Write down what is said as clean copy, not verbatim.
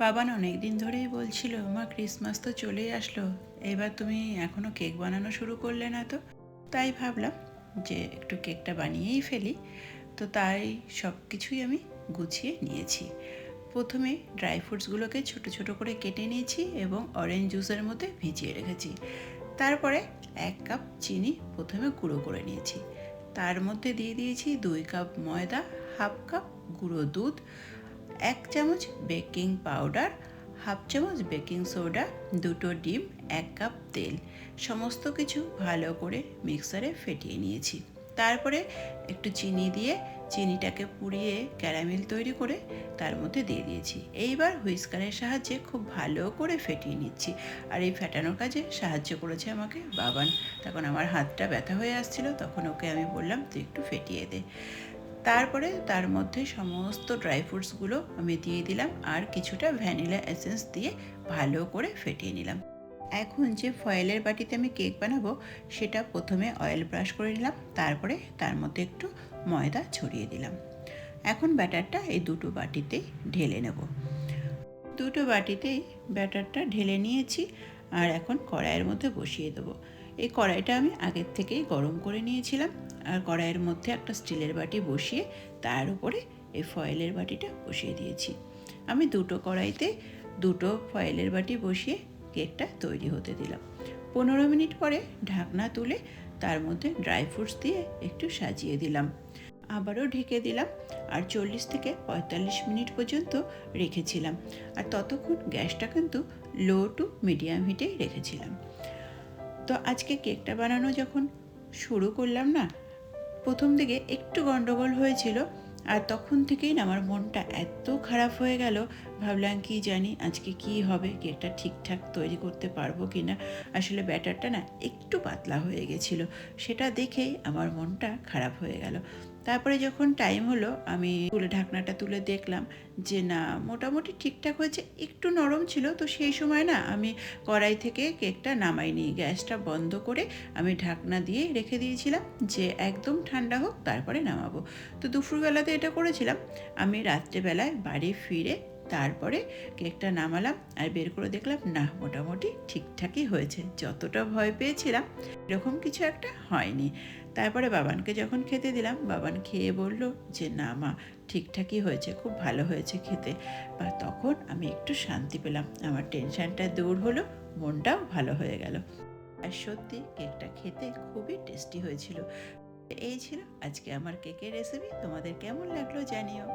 বাবান অনেক দিন ধরেই বলছিল, মা ক্রিসমাস তো চলেই আসলো, এবার তুমি এখনো কেক বানানো শুরু করলে না তো। তাই ভাবলাম যে একটু কেকটা বানিয়েই ফেলি। তো তাই সব কিছুই আমি গুছিয়ে নিয়েছি। প্রথমে ড্রাই ফ্রুটসগুলোকে ছোট ছোট করে কেটে নিয়েছি এবং অরেঞ্জ জুসের মধ্যে ভিজিয়ে রেখেছি। তারপরে 1 কাপ চিনি প্রথমে গুঁড়ো করে নিয়েছি। তার মধ্যে দিয়ে দিয়েছি 2 কাপ ময়দা, 1/2 কাপ গুঁড়ো দুধ, 1 চামচ বেকিং পাউডার, 1/2 চামচ বেকিং সোডা, 2টো ডিম, 1 কাপ তেল। সমস্ত কিছু ভালো করে মিক্সারে ফেটিয়ে নিয়েছি। তারপরে একটু চিনি দিয়ে চিনিটাকে পুড়িয়ে ক্যারামেল তৈরি করে তার মধ্যে দিয়ে দিয়েছি। এইবার হুইস্কারের সাহায্যে খুব ভালো করে ফেটিয়ে নিচ্ছি। আর এই ফেটানোর কাজে সাহায্য করেছে আমাকে বাবান। তখন আমার হাতটা ব্যথা হয়ে আসছিল, তখন ওকে আমি বললাম তুই একটু ফেটিয়ে দে। তারপরে তার মধ্যে সমস্ত ড্রাই ফ্রুটসগুলো আমি দিয়ে দিলাম আর কিছুটা ভ্যানিলা এসেন্স দিয়ে ভালো করে ফেটিয়ে নিলাম। এখন যে ফয়েলের বাটিতে আমি কেক বানাবো সেটা প্রথমে অয়েল ব্রাশ করে নিলাম, তারপরে তার মধ্যে একটু ময়দা ছড়িয়ে দিলাম। এখন ব্যাটারটা এই দুটো বাটিতেই ঢেলে নেব। দুটো বাটিতেই ব্যাটারটা ঢেলে নিয়েছি আর এখন কড়াইয়ের মধ্যে বসিয়ে দেবো। এই কড়াইটা আমি আগের থেকেই গরম করে নিয়েছিলাম। আর কড়াইয়ের মধ্যে একটা স্টিলের বাটি বসিয়ে তার উপরে এই ফয়েলের বাটিটা বসিয়ে দিয়েছি। আমি দুটো কড়াইতে দুটো ফয়েলের বাটি বসিয়ে কেকটা তৈরি হতে দিলাম। 15 মিনিট পরে ঢাকনা তুলে তার মধ্যে ড্রাই ফ্রুটস দিয়ে একটু সাজিয়ে দিলাম। আবারও ঢেকে দিলাম আর 40 থেকে 45 মিনিট পর্যন্ত রেখেছিলাম। আর ততক্ষণ গ্যাসটা কিন্তু লো টু মিডিয়াম হিটেই রেখেছিলাম। তো আজকে কেকটা বানানো যখন শুরু করলাম না, প্রথম দিকে একটু গন্ডগোল হয়েছিল। আর তখন থেকেই না আমার মনটা এত খারাপ হয়ে গেল, ভাবলাম কি জানি আজকে কি হবে, কেকটা ঠিকঠাক তৈরি করতে পারবো কি না। আসলে ব্যাটারটা না একটু পাতলা হয়ে গেছিলো, সেটা দেখেই আমার মনটা খারাপ হয়ে গেল। তারপরে যখন টাইম হলো আমি ঢাকনাটা তুলে দেখলাম যে না, মোটামুটি ঠিকঠাক হয়েছে, একটু নরম ছিল। তো সেই সময় না আমি কড়াই থেকে কেকটা নামাইনি, গ্যাসটা বন্ধ করে আমি ঢাকনা দিয়ে রেখে দিয়েছিলাম যে একদম ঠান্ডা হোক তারপরে নামাবো। তো দুপুরবেলাতে এটা করেছিলাম। আমি রাত্রেবেলায় বাড়ি ফিরে তারপরে কেকটা নামালাম আর বের করে দেখলাম না, মোটামুটি ঠিকঠাকই হয়েছে, যতটা ভয় পেয়েছিলাম এরকম কিছু একটা হয়নি। তারপরে বাবানকে যখন খেতে দিলাম, বাবান খেয়ে বলল যে না মা, ঠিকঠাকই হয়েছে, খুব ভালো হয়েছে খেতে। বা তখন আমি একটু শান্তি পেলাম, আমার টেনশনটা দূর হলো, মনটাও ভালো হয়ে গেল। আর সত্যি কেকটা খেতে খুবই টেস্টি হয়েছিল। এই ছিল আজকে আমার কেকের রেসিপি। তোমাদের কেমন লাগলো জানিও।